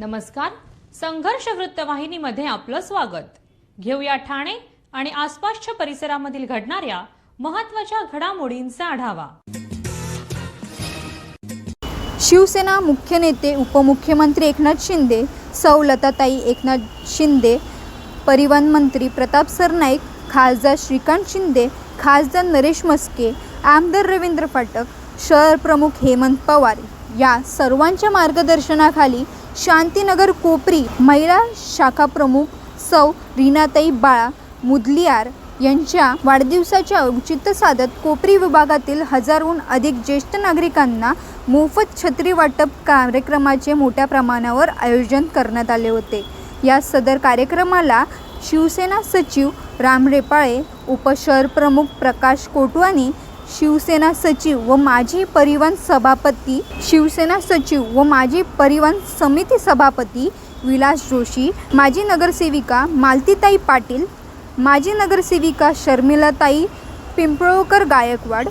नमस्कार, संघर्ष वृत्तवाहिनीमध्ये आपलं स्वागत। घेऊया ठाणे आणि आसपासच्या परिसरामधील घडणाऱ्या महत्त्वाच्या घडामोडींचा आढावा। शिवसेना मुख्य नेते उपमुख्यमंत्री एकनाथ शिंदे, सौ लताताई एकनाथ शिंदे, परिवहन मंत्री प्रताप सरनाईक, खासदार श्रीकांत शिंदे, खासदार नरेश मस्के, आमदार रवींद्र फाटक, शहर प्रमुख हेमंत पवार या सर्वांच्या मार्गदर्शनाखाली शांतीनगर कोपरी महिला शाखा प्रमुख सौ रीनाताई बाळा मुदलियार यांच्या वाढदिवसाचे औचित्य साधत कोपरी विभागातील हजारोहून अधिक ज्येष्ठ नागरिकांना मोफत छत्री वाटप कार्यक्रमाचे मोठ्या प्रमाणावर आयोजन करण्यात आले होते। या सदर कार्यक्रमाला शिवसेना सचिव राम रेपाळे, उपशहर प्रमुख प्रकाश कोटवानी, शिवसेना सचिव व माजी परिवहन समिती सभापती विलास जोशी, माजी नगरसेविका मालतीताई पाटील, माजी नगरसेविका शर्मिलाताई पिंपळकर गायकवाड,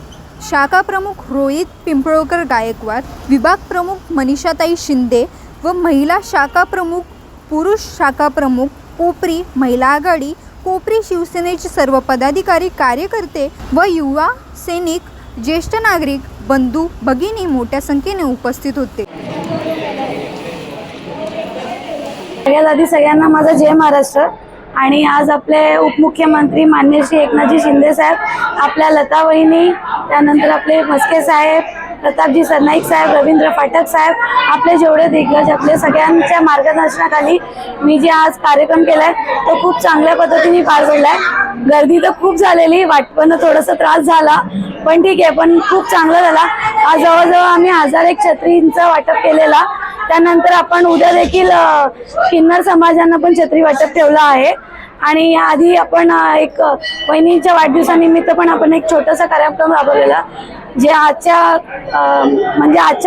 शाखा प्रमुख रोहित पिंपळकर गायकवाड, विभाग प्रमुख मनीषाताई शिंदे व महिला शाखा प्रमुख, पुरुष शाखा प्रमुख कोपरी महिला आघाडी, कोपरी शिवसेनेचे सर्व पदाधिकारी, कार्यकर्ते व युवा सैनिक, ज्येष्ठ नागरिक, बंधू भगिनी मोठ्या संख्येने उपस्थित होते। सगळ्यात आधी सगळ्यांना माझा जय महाराष्ट्र। आणि आज आपले उपमुख्यमंत्री माननीय श्री एकनाथजी शिंदे साहेब, आपल्या लता वहिनी, त्यानंतर आपले मस्के साहेब, प्रतापजी सरनाईक साहेब, रवींद्र फाटक साहेब, आपले जेवढे दिग्गज, आपले सगळ्यांच्या मार्गदर्शनाखाली मी जे आज कार्यक्रम केलाय तो खूप चांगल्या पद्धतीने पार पडलाय। गर्दी तर खूप झालेली, वाटपणं थोडंसं त्रास झाला, पण ठीक आहे, पण खूप चांगलं झाला। आज जवळजवळ आम्ही 1001 छत्रींचं वाटप केलेला। त्यानंतर आपण उद्या देखील किन्नर समाजांना पण छत्री वाटप ठेवलं आहे। आणि आधी आपण एक वहिनीच्या वाढदिवसानिमित्त पण आपण एक छोटासा कार्यक्रम राबवलेला, जे आजच्या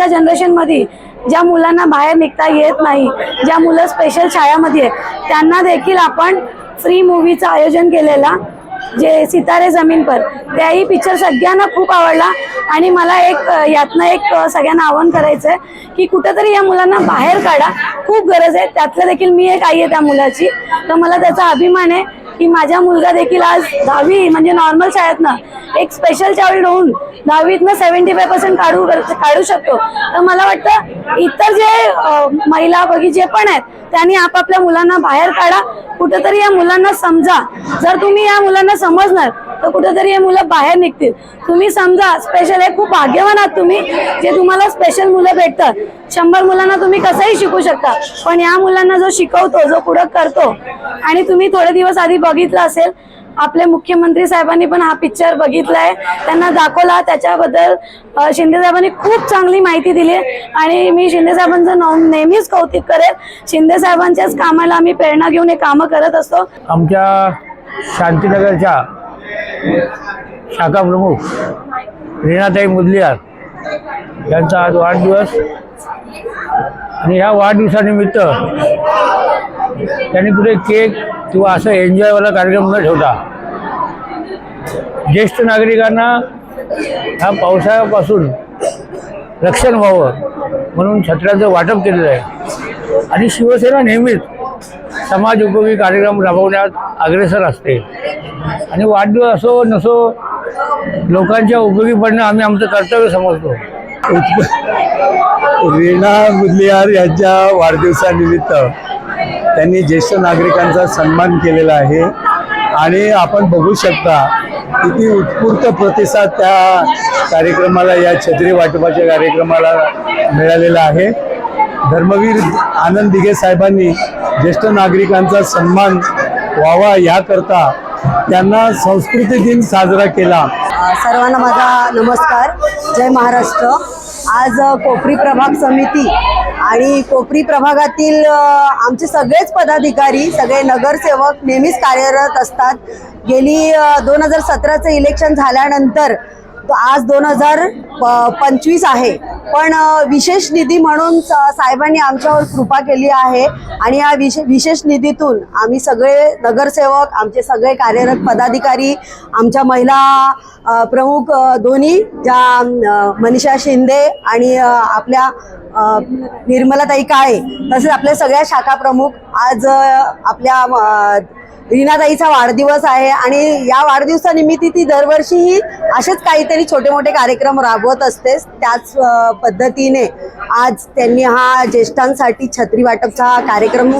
जनरेशनमध्ये ज्या मुलांना बाहेर निघता येत नाही, ज्या मुलं स्पेशल शाळेमध्ये आहेत, त्यांना देखील आपण फ्री मूवीचं आयोजन केलेला, जे सितारे जमीन पर। त्याही पिक्चर सगळ्यांना खूप आवडला आणि मला यातनं सगळ्यांना आवाहन करायचं आहे की कुठेतरी या मुलांना बाहेर काढा, खूप गरज आहे। त्यातलं देखील मी एक आई आहे त्या मुलाची, तर मला त्याचा अभिमान आहे की माझा मुलगा देखील आज 10वी म्हणजे नॉर्मल शाळेतनं एक स्पेशल चाइल्ड होऊन 10वीतनं 75% काढू शकतो। तर मला वाटतं इतर जे महिला बघी जे पण आहेत त्यांनी आपापल्या मुलांना बाहेर काढा, कुठेतरी या मुलांना समजा। जर तुम्ही या मुलांना समजणार तर कुठेतरी हे मुलं बाहेर निघतील। तुम्ही समजा, स्पेशल आहे, खूप भाग्यवान आहात तुम्ही जे तुम्हाला स्पेशल मुलं भेटतात। 100 मुलांना तुम्ही कसंही शिकू शकता, पण या मुलांना जो शिकवतो, जो पुढं करतो, आणि तुम्ही थोडे दिवस आधी बघितलं असेल, आपले मुख्यमंत्री साहेबांनी पण हा पिक्चर बघितलाय, त्यांना दाखवला, त्याच्याबद्दल शिंदे साहेबांनी खूप चांगली माहिती दिली आणि मी शिंदे साहेबांचं नेहमीच कौतुक करेल। शिंदे साहेबांच्याच कामाला आम्ही प्रेरणा घेऊन हे कामं करत असतो। आमच्या शांतीनगरच्या शाखा प्रमुख रीनाताई मुदलियार यांचा आज वाढदिवस, आणि ह्या वाढदिवसानिमित्त त्यांनी कुठे केक किंवा असं एन्जॉयवाला कार्यक्रम न ठेवता ज्येष्ठ नागरिकांना ह्या पावसाळ्यापासून रक्षण व्हावं म्हणून छत्र्याचं वाटप केलेलं आहे। आणि शिवसेना नेहमीच समाज उपयोगी कार्यक्रम राबवण्यात अग्रेसर असते, आणि वाढदिवस असो नसो लोकांच्या उपयोगी पडणं आम्ही आमचं कर्तव्य समजतो। रीना मुदलियार यांच्या वाढदिवसानिमित्त त्यांनी ज्येष्ठ नागरिकांचा सन्मान केलेला आहे, आणि आपण बघू शकता किती उत्स्फूर्त प्रतिसाद त्या कार्यक्रमाला, या छत्री वाटपाच्या कार्यक्रमाला मिळालेला आहे। धर्मवीर आनंद दिघे साहेबांनी ज्येष्ठ नागरिकांचा सन्मान व्हावा याकरता त्यांना संस्कृती दिन साजरा केला। सर्वांना माझा नमस्कार, जय महाराष्ट्र। आज कोपरी प्रभाग समिती आणि कोपरी प्रभागातील आमचे सगळेच पदाधिकारी, सगळे नगरसेवक नेहमीच कार्यरत असतात। गेली 2017चं इलेक्शन झाल्यानंतर आज 2025 आहे, पण विशेष निधी म्हणून साहेबांनी आमच्यावर कृपा केली आहे, आणि या विशेष निधीतून आम्ही सगळे नगरसेवक, आमचे सगळे कार्यरत पदाधिकारी, आमच्या महिला प्रमुख दोन्ही ज्या मनीषा शिंदे आणि आपल्या निर्मलाताई काळे, तसेच आपल्या सगळ्या शाखा प्रमुख, आज आपल्या रीनाताईचा वाढदिवस आहे आणि या वाढदिवसानिमित्त ती दरवर्षीही असेच काहीतरी छोटे मोठे कार्यक्रम राबवत असते. त्याच पद्धतीने आज त्यांनी हा ज्येष्ठांसाठी छत्री वाटपचा हा कार्यक्रम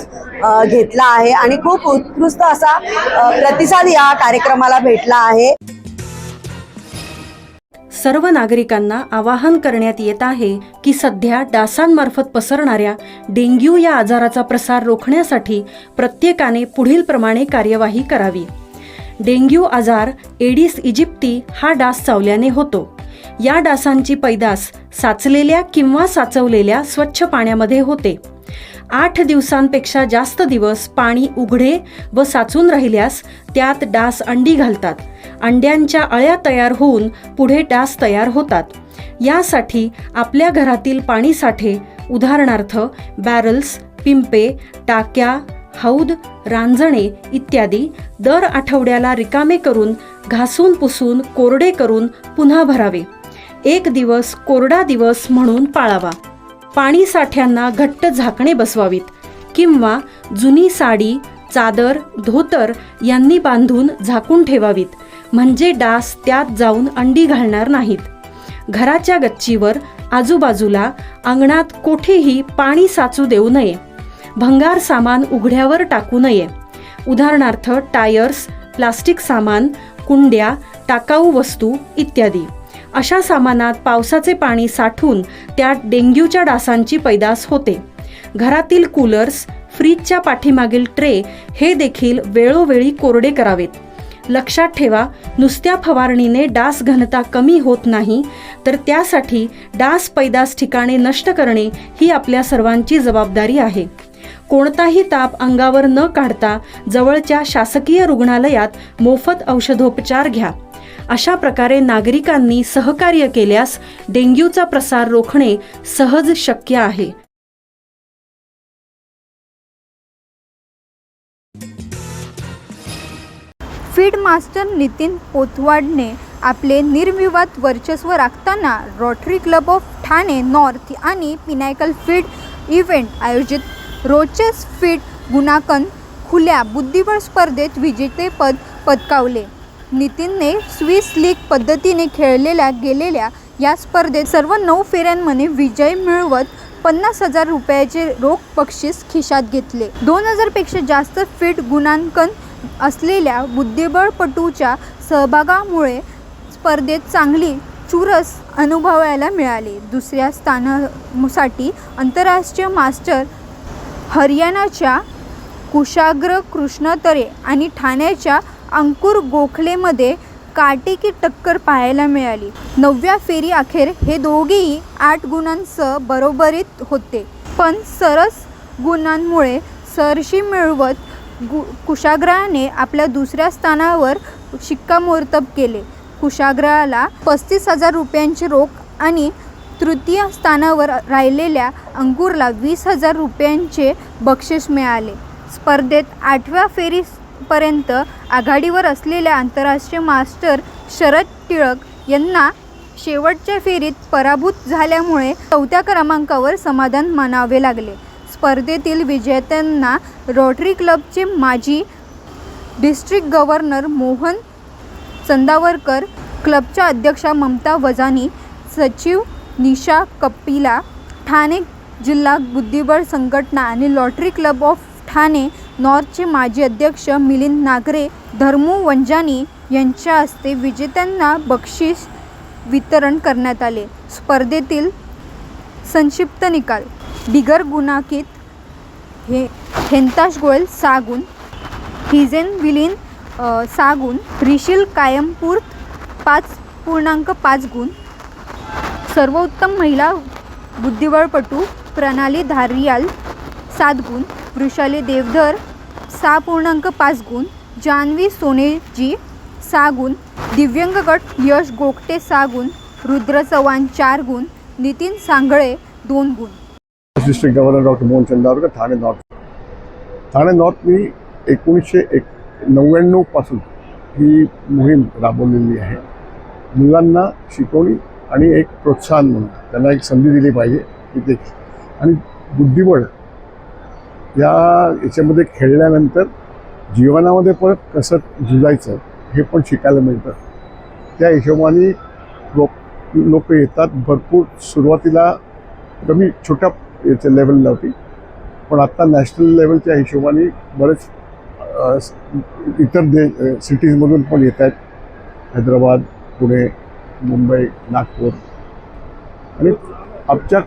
घेतला आहे आणि खूप उत्कृष्ट असा प्रतिसाद या कार्यक्रमाला भेटला आहे. सर्व नागरिकांना आवाहन करण्यात येत आहे की सध्या डासांमार्फत पसरणाऱ्या डेंग्यू या आजाराचा प्रसार रोखण्यासाठी प्रत्येकाने पुढील प्रमाणे कार्यवाही करावी. डेंग्यू आजार एडिस इजिप्ती हा डास चावल्याने होतो. या डासांची पैदास साचलेल्या किंवा साचवलेल्या स्वच्छ पाण्यामध्ये होते. 8 दिवसांपेक्षा जास्त दिवस पाणी उघडे व साचून राहिल्यास त्यात डास अंडी घालतात. अंड्यांच्या अळ्या तयार होऊन पुढे डास तयार होतात. यासाठी आपल्या घरातील पाणी साठे, उदाहरणार्थ बॅरल्स, पिंपे, टाक्या, हौद, रांजणे इत्यादी दर आठवड्याला रिकामे करून घासून पुसून कोरडे करून पुन्हा भरावे. 1 दिवस कोरडा दिवस म्हणून पाळावा. पाणी साठ्यांना घट्ट झाकणे बसवावीत किंवा जुनी साडी, चादर, धोतर यांनी बांधून झाकून ठेवावीत, म्हणजे डास त्यात जाऊन अंडी घालणार नाहीत. घराच्या गच्चीवर, आजूबाजूला, अंगणात कोठेही पाणी साचू देऊ नये. भंगार सामान उघड्यावर टाकू नये. उदाहरणार्थ टायर्स, प्लास्टिक सामान, कुंड्या, टाकाऊ वस्तू इत्यादी. अशा सामानात पावसाचे पाणी साठून त्यात डेंग्यूच्या डासांची पैदास होते. घरातील कूलर्स, फ्रीजच्या पाठीमागील ट्रे हे देखील वेळोवेळी कोरडे करावेत. लक्षात ठेवा, नुसत्या फवारणीने डास घनता कमी होत नाही, तर त्यासाठी डास पैदास ठिकाणे नष्ट करणे ही आपल्या सर्वांची जबाबदारी आहे. कोणताही ताप अंगावर न काढता जवळच्या शासकीय रुग्णालयात मोफत औषधोपचार घ्या. अशा प्रकारे नागरिकांनी सहकार्य केल्यास डेंग्यूचा प्रसार रोखणे सहज शक्य आहे. फीड मास्टर नितीन पोथवाडने आपले निर्विवाद वर्चस्व राखताना rotary club of Thane north आणि पिनायकल फीड इव्हेंट आयोजित रोजचे फीड गुणांकन खुल्या बुद्धिबळ स्पर्धेत विजेतेपद पटकावले. नितीनने स्विस लीग पद्धतीने खेळलेल्या गेलेल्या या स्पर्धेत सर्व 9 फेऱ्यांमध्ये विजय मिळवत 50,000 रुपयाचे रोख बक्षीस खिशात घेतले. 2,000 पेक्षा जास्त फीड गुणांकन असलेल्या बुद्धिबळपटूच्या सहभागामुळे स्पर्धेत चांगली चुरस अनुभवायला मिळाली. दुसऱ्या स्थानासाठी आंतरराष्ट्रीय मास्टर हरियाणाच्या कुशाग्र कृष्णतरे आणि ठाण्याच्या अंकुर गोखलेमध्ये काटेकी टक्कर पाहायला मिळाली. 9व्या फेरी अखेर हे दोघेही 8 गुणांसह बरोबरीत होते, पण सरस गुणांमुळे सरशी मिळवत कुशाग्राने आपल्या दुसऱ्या स्थानावर शिक्कामोर्तब केले. कुशाग्राला 35,000 रुपयांचे रोख आणि तृतीय स्थानावर राहिलेल्या अंकुरला 20,000 रुपयांचे बक्षीस मिळाले. स्पर्धेत 8व्या फेरीपर्यंत आघाडीवर असलेल्या आंतरराष्ट्रीय मास्टर शरद टिळक यांना शेवटच्या फेरीत पराभूत झाल्यामुळे 4थ्या क्रमांकावर समाधान मानावे लागले. स्पर्धेतील विजेत्यांना रोटरी क्लबचे माजी डिस्ट्रिक्ट गव्हर्नर मोहन चंदावरकर, क्लबच्या अध्यक्षा ममता वजानी, सचिव निशा कपिला, ठाणे जिल्हा बुद्धिबळ संघटना आणि लॉटरी क्लब ऑफ ठाणे नॉर्थचे माजी अध्यक्ष मिलिंद नागरे, धर्मू वंजानी यांच्या हस्ते विजेत्यांना बक्षीस वितरण करण्यात आले. स्पर्धेतील संक्षिप्त निकाल: बिगर गुणांकित हेंताश गोयल 6 गुण, हिजेन विलीन 6 गुण, रिशिल कायमपूर 5.5 गुण, सर्वोत्तम महिला बुद्धिबळपटू प्रणाली धारियाल 7 गुण, वृषाली देवधर 6.5 गुण, जान्हवी सोनेजी 6 गुण, दिव्यांग गट यश गोगटे 6 गुण, रुद्र चव्हाण 4 गुण, नितीन सांगळे 2 गुण. District governor doctor Mohan Chandavarkar, Thane north. Thane north मी 1999 पासून ही मोहीम राबवलेली आहे. मुलांना शिकवणी आणि एक प्रोत्साहन म्हणून त्यांना एक संधी दिली पाहिजे की ते आणि बुद्धिबळ याच्यामध्ये खेळल्यानंतर जीवनामध्ये परत कसं झुजायचं हे पण शिकायला मिळतं. त्या हिशोबाने लोक येतात. भरपूर सुरुवातीला कमी छोट्या याच्या लेवलला होती, पण आत्ता नॅशनल लेवलच्या हिशोबाने बरेच इतर सिटीजमधून पण येत आहेत. हैदराबाद, पुणे, मुंबई, नागपूर. आणि आमच्या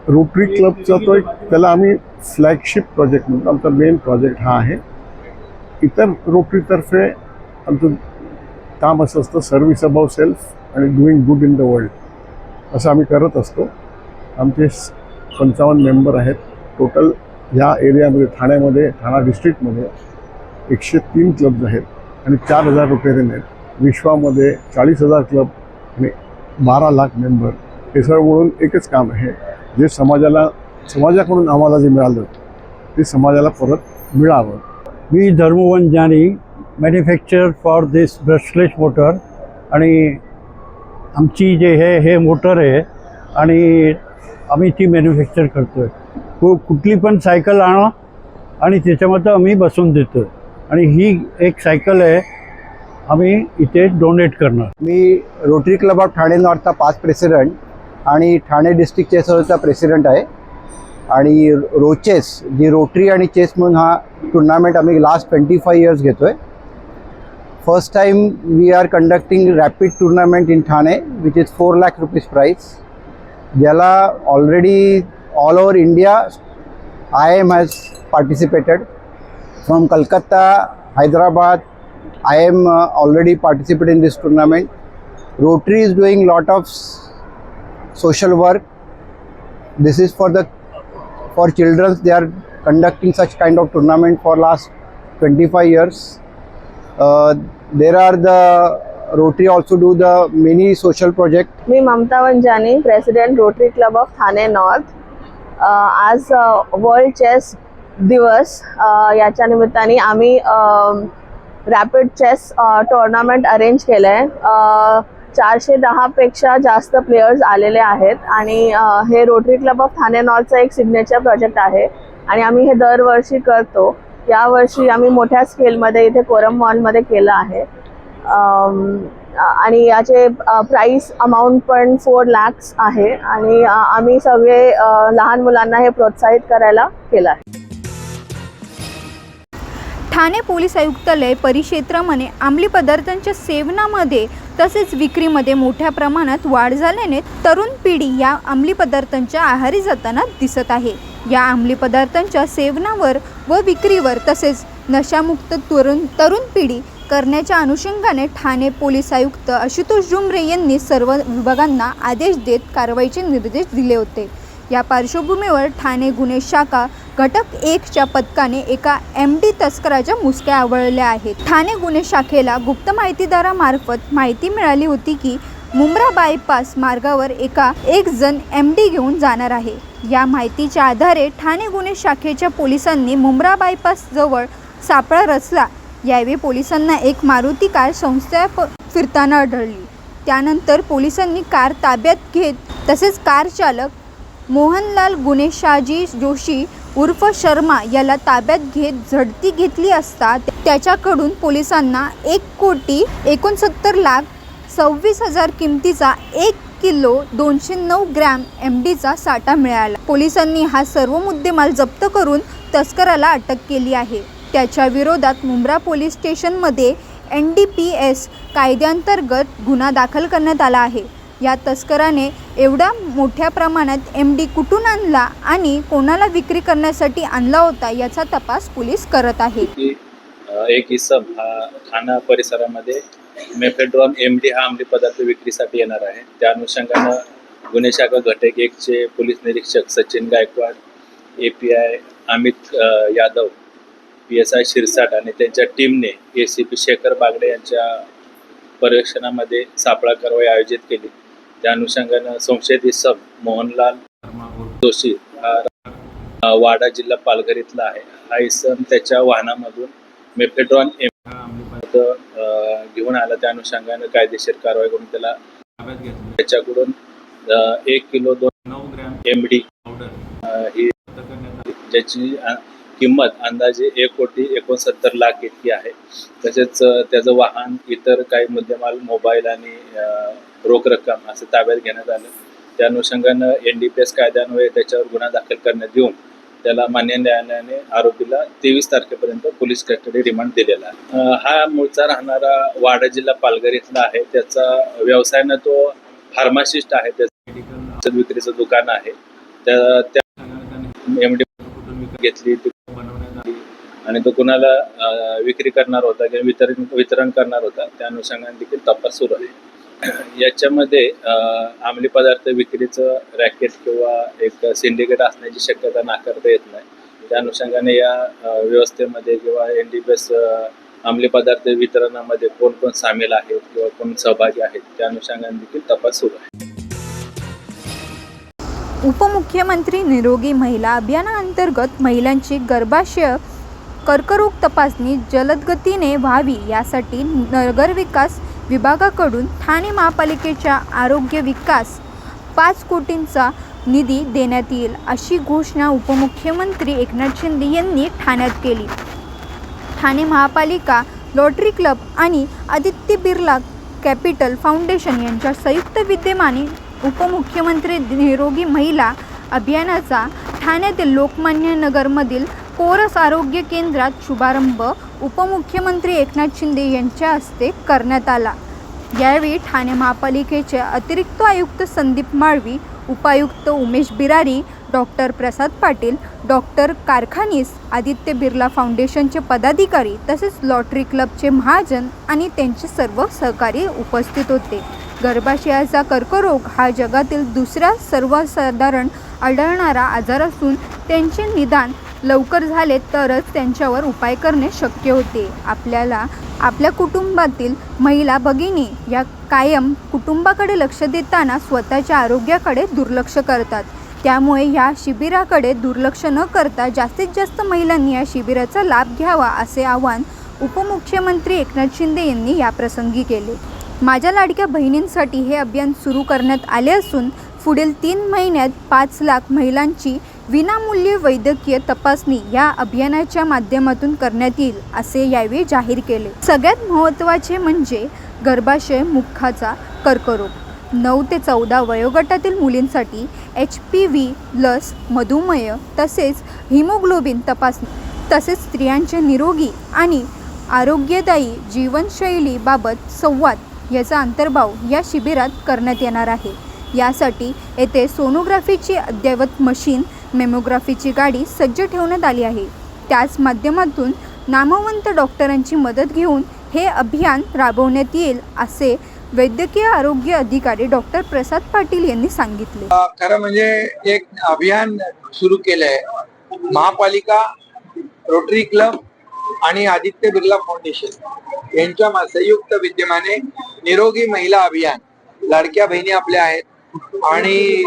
रोटरी क्लबचा तो एक त्याला आम्ही फ्लॅगशिप प्रोजेक्ट म्हणतो. आमचा मेन प्रोजेक्ट हा आहे. इतर रोटरीतर्फे आमचं काम असं असतं सर्व्हिस अबाव सेल्फ आणि doing good in the world असं आम्ही करत असतो. आमचे 55 मेंबर आहेत टोटल. ह्या एरियामध्ये ठाण्यामध्ये, ठाणा डिस्ट्रिक्टमध्ये 103 क्लब्ज आहेत आणि 4000 रोटेरियन आहेत. विश्वामध्ये 40,000 क्लब आणि 12 लाख मेंबर. हे सर्व मिळून एकच काम आहे, जे समाजाकडून आम्हाला जे मिळालं ते समाजाला परत मिळावं. मी Dharmavant Jani, manufacture for this brushless motor. आणि आमची जे हे मोटर आहे आणि आम्ही ती मॅन्युफॅक्चर करतो आहे. कुठली पण सायकल आणा आणि त्याच्यामध्ये आम्ही बसवून देतो. आणि ही एक सायकल आहे, आम्ही इथे डोनेट करणार. मी रोटरी क्लब ऑफ ठाणे नॉर्थचा पास्ट प्रेसिडेंट आणि ठाणे डिस्ट्रिक्ट चेसचा प्रेसिडेंट आहे. आणि रोचेस जी रोटरी आणि चेस म्हणून हा टुर्नामेंट आम्ही लास्ट 25 इयर्स घेतो आहे. First time we are conducting rapid tournament in Thane which is 4 lakh rupees prize, ज्याला already all over India IIM has participated. From Calcutta, Hyderabad, IIM already participate in this tournament. Rotary is doing lot of social work. This is for children. They are conducting such kind of tournament for last 25 years. There are the Rotary also do the many social project. मी Mamta Vanjani, president rotary club of Thane north. आज world chess दिवस याच्या निमित्ताने आम्ही rapid chess tournament arrange केलं आहे. 410 पेक्षा जास्त प्लेयर्स आलेले आहेत आणि हे रोटरी क्लब ऑफ ठाणे नॉर्थचं एक सिग्नेचर प्रोजेक्ट आहे आणि आम्ही हे दरवर्षी करतो. यावर्षी आम्ही मोठ्या स्केलमध्ये इथे कोरम मॉलमध्ये केलं आहे. आणि याचे प्राईस अमाऊंट पण 4 lakhs आहे आणि आम्ही सगळे लहान मुलांना हे प्रोत्साहित करायला केलं आहे. ठाणे पोलीस आयुक्तालय परिक्षेत्रामध्ये अंमली पदार्थांच्या सेवनामध्ये तसेच विक्रीमध्ये मोठ्या प्रमाणात वाढ झाल्याने तरुण पिढी या अंमली पदार्थांच्या आहारी जाताना दिसत आहे. या अंमली पदार्थांच्या सेवनावर व विक्रीवर तसेच नशामुक्त तरुण पिढी करण्याच्या अनुषंगाने ठाणे पोलीस आयुक्त आशुतोष जुमरे यांनी सर्व विभागांना आदेश देत कारवाईचे निर्देश दिले होते. या पार्श्वभूमीवर ठाणे गुन्हे शाखा घटक 1च्या पथकाने एका MD तस्कराच्या मुसक्या आवळल्या आहेत. ठाणे गुन्हे शाखेला गुप्त माहितीदारामार्फत माहिती मिळाली होती की मुंब्रा बायपास मार्गावर एक जण MD घेऊन जाणार आहे. या माहितीच्या आधारे ठाणे गुन्हे शाखेच्या पोलिसांनी मुंब्रा बायपास जवळ सापळा रचला. यावेळी पोलिसांना एक मारुती कार संस्था फिरताना आढळली. त्यानंतर पोलिसांनी कार ताब्यात घेत तसेच कार चालक मोहनलाल गुणेशाजी जोशी उर्फ शर्मा याला ताब्यात घेत झडती घेतली असता त्याच्याकडून पोलिसांना 1,69,26,000 किमतीचा 1 किलो 209 ग्रॅम MDचा साठा मिळाला. पोलिसांनी हा सर्व मुद्देमाल जप्त करून तस्कराला अटक केली आहे. त्याच्या विरोधात मुंब्रा पोलीस स्टेशनमध्ये NDPS कायद्याअंतर्गत गुन्हा दाखल करण्यात आला आहे. या तस्कराने एवढ्या मोठ्या प्रमाणात MD कुठून आणला आणि कोणाला विक्री करण्यासाठी आणला होता याचा तपास पोलीस करत आहेत. एक इसम हा ठाणा परिसरामध्ये मेफेड्रॉन MD हा अंमली पदार्थ विक्रीसाठी येणार आहे. त्या अनुषंगानं गुन्हे शाखा घटक 1चे पोलीस निरीक्षक सचिन गायकवाड, API अमित यादव, PSI शिरसाट आणि त्यांच्या टीमने ACP शेखर बागडे यांच्या पर्यवेक्षणामध्ये सापळा कारवाई आयोजित केली. त्या अनुषंगानं संशयित इसम मोहनलाल जोशी हा वाडा जिल्हा पालघर इथला आहे. हा इसम त्याच्या वाहनामधून मेफेड्रॉन घेऊन आला. त्या अनुषंगानं कायदेशीर कारवाई करून त्याला ताब्यात घेतलं. त्याच्याकडून 1 किलो 209 ग्रॅम MD पावडर ही ज्याची किंमत अंदाजे 1,69,00,000 इतकी आहे. तसेच त्याचं वाहन, इतर काही मुद्देमाल, मोबाईल आणि रोख रक्कम असं ताब्यात घेण्यात आलं. त्या अनुषंगानं NDPS कायद्यान्वये त्याच्यावर गुन्हा दाखल करण्यात येऊन त्याला मान्य न्यायालयाने आरोपीला 23 तारखेपर्यंत पोलीस कस्टडी रिमांड दिलेला आहे. हा मूळचा राहणारा वाडा जिल्हा पालघर इथला आहे. त्याचा व्यवसायानं तो फार्मासिस्ट आहे. त्याचं मेडिकल विक्रीचं दुकान आहे. त्या MD घेतली, ती बनवण्यात आली आणि तो कुणाला विक्री करणार होता किंवा वितरण करणार होता, त्या अनुषंगाने देखील तपास सुरू आहे. याच्यामध्ये अंमली पदार्थ विक्रीचं रॅकेट किंवा एक सिंडिकेट असण्याची शक्यता नाकारता येत नाही. त्या अनुषंगाने या व्यवस्थेमध्ये किंवा NDPS अंमली पदार्थ वितरणामध्ये कोण कोण सामील आहेत किंवा कोण सहभागी आहेत, त्या अनुषंगाने देखील तपास सुरू आहे. उपमुख्यमंत्री निरोगी महिला अभियानाअंतर्गत महिलांची गर्भाशय कर्करोग तपासणी जलद गतीने व्हावी यासाठी नगरविकास विभागाकडून ठाणे महापालिकेच्या आरोग्य विकास 5 कोटींचा निधी देण्यात येईल अशी घोषणा उपमुख्यमंत्री एकनाथ शिंदे यांनी ठाण्यात केली. ठाणे महापालिका, लॉटरी क्लब आणि आदित्य बिर्ला कॅपिटल फाउंडेशन यांच्या संयुक्त विद्यमाने उपमुख्यमंत्री निरोगी महिला अभियानाचा ठाण्यातील लोकमान्य नगरमधील कोरस आरोग्य केंद्रात शुभारंभ उपमुख्यमंत्री एकनाथ शिंदे यांच्या हस्ते करण्यात आला. यावेळी ठाणे महापालिकेचे अतिरिक्त आयुक्त संदीप माळवी, उपायुक्त उमेश बिरारी, डॉक्टर प्रसाद पाटील, डॉक्टर कारखानीस, आदित्य बिर्ला फाउंडेशनचे पदाधिकारी तसेच लॉटरी क्लबचे महाजन आणि त्यांचे सर्व सहकारी उपस्थित होते. गर्भाशयाचा कर्करोग हा जगातील दुसरा सर्वसाधारण आढळणारा आजार असून त्यांचे निदान लवकर झाले तरच त्यांच्यावर उपाय करणे शक्य होते. आपल्याला आपल्या कुटुंबातील महिला भगिनी या कायम कुटुंबाकडे लक्ष देताना स्वतःच्या आरोग्याकडे दुर्लक्ष करतात. त्यामुळे या शिबिराकडे दुर्लक्ष न करता जास्तीत जास्त महिलांनी या शिबिराचा लाभ घ्यावा असे आवाहन उपमुख्यमंत्री एकनाथ शिंदे यांनी याप्रसंगी केले. माझ्या लाडक्या बहिणींसाठी हे अभियान सुरू करण्यात आले असून पुढील 3 महिन्यात 5 लाख महिलांची विनामूल्य वैद्यकीय तपासणी या अभियानाच्या माध्यमातून करण्यात येईल असे यावेळी जाहीर केले. सगळ्यात महत्त्वाचे म्हणजे गर्भाशय मुखाचा कर्करोग. 9 ते 14 वयोगटातील मुलींसाठी HPV लस, मधुमेह तसेच हिमोग्लोबिन तपासणी तसेच स्त्रियांचे निरोगी आणि आरोग्यदायी जीवनशैलीबाबत संवाद याचा अंतर्भाव या शिबिरात करण्यात येणार आहे. यासाठी येथे सोनोग्राफीची अद्ययावत मशीन, मेमोग्राफीची गाडी सज्ज ठेवण्यात आली आहे. त्याच माध्यमातून नामवंत डॉक्टरांची मदत घेऊन हे अभियान राबवण्यात येईल असे वैद्यकीय आरोग्य अधिकारी डॉक्टर प्रसाद पाटील यांनी सांगितले. खरं म्हणजे एक अभियान सुरू केलं आहे. महापालिका, रोटरी क्लब आणि आदित्य बिर्ला फाउंडेशन यांच्या संयुक्त विद्यमाने निरोगी महिला अभियान, लाडक्या बहिणी आपल्या आहेत आणि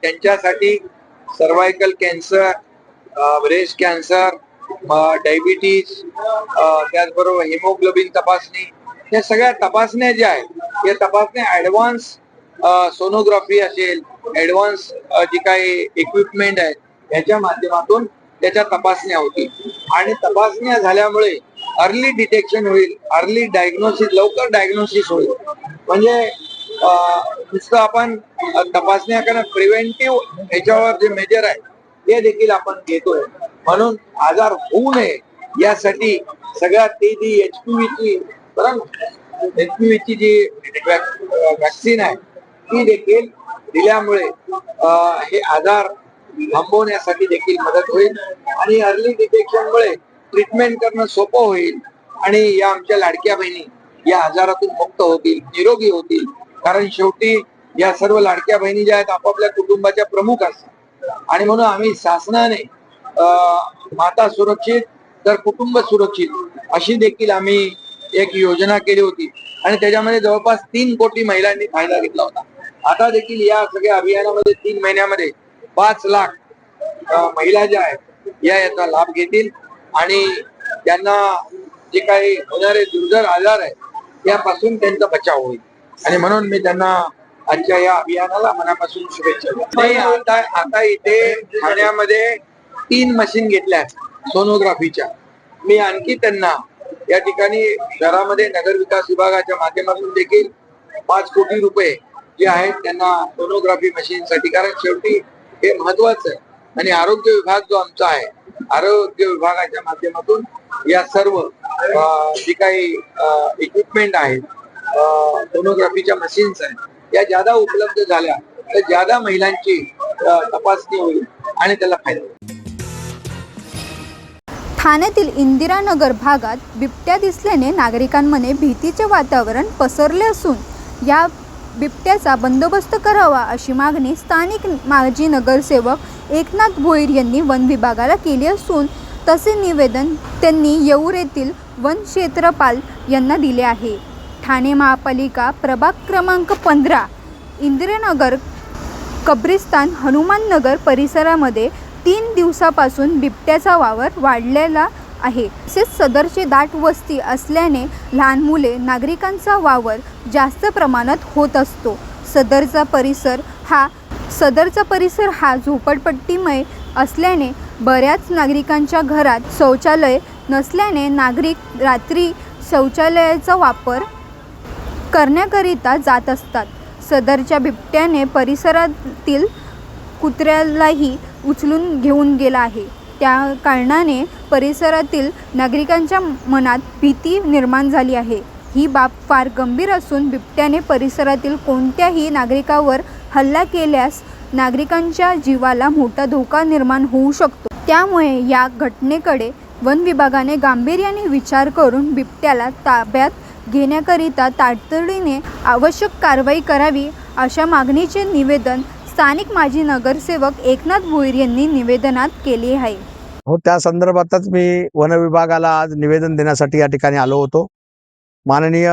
त्यांच्यासाठी cervical cancer, breast cancer, diabetes, त्याचबरोबर हिमोग्लोबिन तपासणी, या सगळ्या तपासण्या ज्या आहेत या तपासण्या ऍडव्हान्स सोनोग्राफी असेल, ऍडव्हान्स जी काही इक्विपमेंट आहे याच्या माध्यमातून त्याच्या तपासण्या होतील आणि तपासण्या झाल्यामुळे अर्ली डिटेक्शन होईल, अर्ली डायग्नोसिस, लवकर डायग्नोसिस होईल. म्हणजे नुसतं आपण तपासण्या करणं, प्रिव्हेंटिव्ह ह्याच्यावर जे मेजर आहे ते देखील आपण घेतोय. म्हणून आजार होऊ नये यासाठी सगळ्यात ती HPVची जी वॅक्सिन आहे ती देखील दिल्यामुळे हे आजार थांबवण्यासाठी देखील मदत होईल आणि अर्ली डिटेक्शनमुळे ट्रीटमेंट करणं सोपं होईल आणि या आमच्या लाडक्या बहिणी या आजारातून मुक्त होतील, निरोगी होतील. कारण शेवटी या सर्व लाडक्या बहिणी ज्या आहेत आपापल्या कुटुंबाच्या प्रमुख असतात आणि म्हणून आम्ही शासनाने माता सुरक्षित तर कुटुंब सुरक्षित अशी देखील आम्ही एक योजना केली होती आणि त्याच्यामध्ये जवळपास 3 कोटी महिलांनी फायदा घेतला होता. आता देखील या सगळ्या अभियानामध्ये 3 महिन्यामध्ये 5 लाख महिला ज्या आहेत याचा लाभ घेतील आणि त्यांना जे काही होणारे दुर्धर आजार आहेत त्यापासून त्यांचा बचाव होईल आणि म्हणून मी त्यांना आजच्या या अभियानाला मनापासून शुभेच्छा. नाही, आता इथे ठाण्यामध्ये 3 मशीन घेतल्या सोनोग्राफीच्या. मी आणखी त्यांना या ठिकाणी शहरामध्ये नगर विकास विभागाच्या माध्यमातून देखील 5 कोटी रुपये जे आहेत त्यांना सोनोग्राफी मशीनसाठी, कारण शेवटी हे महत्वाचं आहे. आणि आरोग्य विभाग जो आमचा आहे, आरोग्य विभागाच्या माध्यमातून या सर्व जी काही इक्विपमेंट आहेत, सोनोग्राफीच्या मशीन्स आहेत, या ज्यादा उपलब्ध झाल्या तर ज्यादा महिलांची तपासणी होईल आणि त्याला फायदा होईल. ठाण्यातील इंदिरानगर भागात बिबट्या दिसल्याने नागरिकांमध्ये भीतीचे वातावरण पसरले असून या बिबट्याचा बंदोबस्त करावा अशी मागणी स्थानिक माजी नगरसेवक एकनाथ भोईर यांनी वन विभागाला केली असून तसे निवेदन त्यांनी येऊर येथील वन क्षेत्रपाल यांना दिले आहे. ठाणे महापालिका प्रभाग क्रमांक 15 इंदिरानगर कब्रिस्तान हनुमाननगर परिसरामध्ये 3 दिवसापासून बिबट्याचा वावर वाढलेला आहे. तसेच सदरची दाट वस्ती असल्याने लहान मुले नागरिकांचा वावर जास्त प्रमाणात होत असतो. सदरचा परिसर हा झोपडपट्टीमय असल्याने बऱ्याच नागरिकांच्या घरात शौचालय नसल्याने नागरिक रात्री शौचालयाचा वापर करण्याकरिता जात असतात. सदरच्या बिबट्याने परिसरातील कुत्र्यालाही उचलून घेऊन गेला आहे. त्या कारणाने परिसरातील नागरिकांच्या मनात भीती निर्माण झाली आहे. ही बाब फार गंभीर असून बिबट्याने परिसरातील कोणत्याही नागरिकावर हल्ला केल्यास नागरिकांच्या जीवाला मोठा धोका निर्माण होऊ शकतो. त्यामुळे या घटनेकडे वन विभागाने गांभीर्याने विचार करून बिबट्याला ताब्यात घेण्याकरिता तातडीने आवश्यक कारवाई करावी अशा मागणीचे निवेदन स्थानिक माजी नगरसेवक एकनाथ भोईर यांनी निवेदनात केले आहे. हो, त्या संदर्भातच मी वन विभागाला आज निवेदन देण्यासाठी या ठिकाणी आलो होतो. माननीय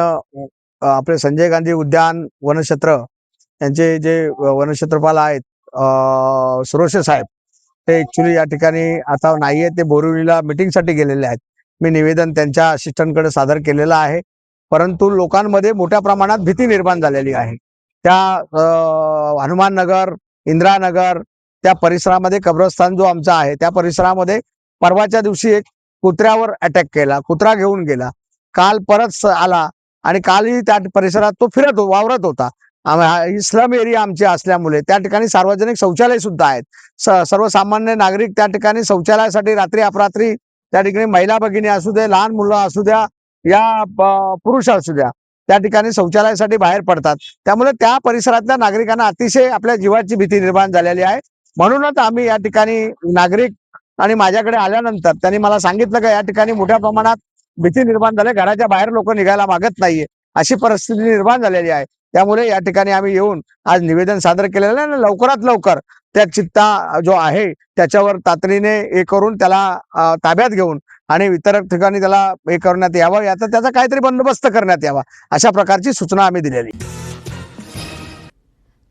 आपले संजय गांधी उद्यान वनक्षेत्र यांचे जे वनक्षेत्रपाल आहेत सुरोशे साहेब, ते ॲक्च्युली या ठिकाणी आता नाही आहे, ते बोरिवलीला मीटिंगसाठी गेलेले आहेत. मी निवेदन त्यांच्या असिस्टंटकडे सादर केलेलं आहे. परंतु लोकांमध्ये मोठ्या प्रमाणात भीती निर्माण झालेली आहे. त्या हनुमाननगर, इंदिरानगर त्या परिसरामध्ये कब्रस्तान जो आमचा आहे त्या परिसरामध्ये परवाच्या दिवशी एक कुत्र्यावर अटॅक केला. कुत्रा घेऊन गेला. काल परत आला आणि कालही त्या परिसरात तो वावरत होता. इस्लाम एरिया आमचे असल्यामुळे त्या ठिकाणी सार्वजनिक शौचालय सुद्धा आहेत. सर्वसामान्य नागरिक त्या ठिकाणी शौचालयासाठी रात्री अपरात्री त्या ठिकाणी महिला भगिनी असू दे, लहान मुलं असू द्या या पुरुष असू द्या, त्या ठिकाणी शौचालयासाठी बाहेर पडतात. त्यामुळे त्या परिसरातल्या नागरिकांना अतिशय आपल्या जीवाची भीती निर्माण झालेली आहे. म्हणूनच आम्ही या ठिकाणी नागरिक आणि माझ्याकडे आल्यानंतर त्यांनी मला सांगितलं का या ठिकाणी मोठ्या प्रमाणात भीती निर्माण झाली, घराच्या बाहेर लोक निघायला मागत नाहीये, अशी परिस्थिती निर्माण झालेली आहे. त्यामुळे या ठिकाणी आम्ही येऊन आज निवेदन सादर केलेलं आहे आणि लवकरात लवकर त्या चित्ता जो आहे त्याच्यावर तातडीने हे करून त्याला ताब्यात घेऊन आणि इतर ठिकाणी त्याला हे करण्यात यावं, याचा त्याचा काहीतरी बंदोबस्त करण्यात यावा, अशा प्रकारची सूचना आम्ही दिलेली.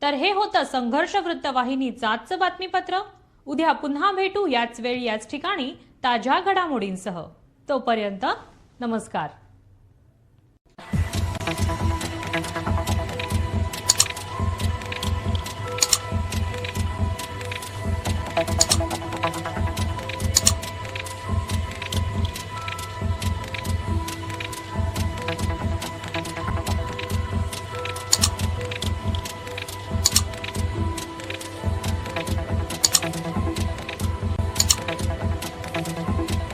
तर हे होतं संघर्ष वृत्तवाहिनीचं आजचं बातमीपत्र. उद्या पुन्हा भेटू याच वेळी याच ठिकाणी ताज्या घडामोडींसह. तोपर्यंत नमस्कार.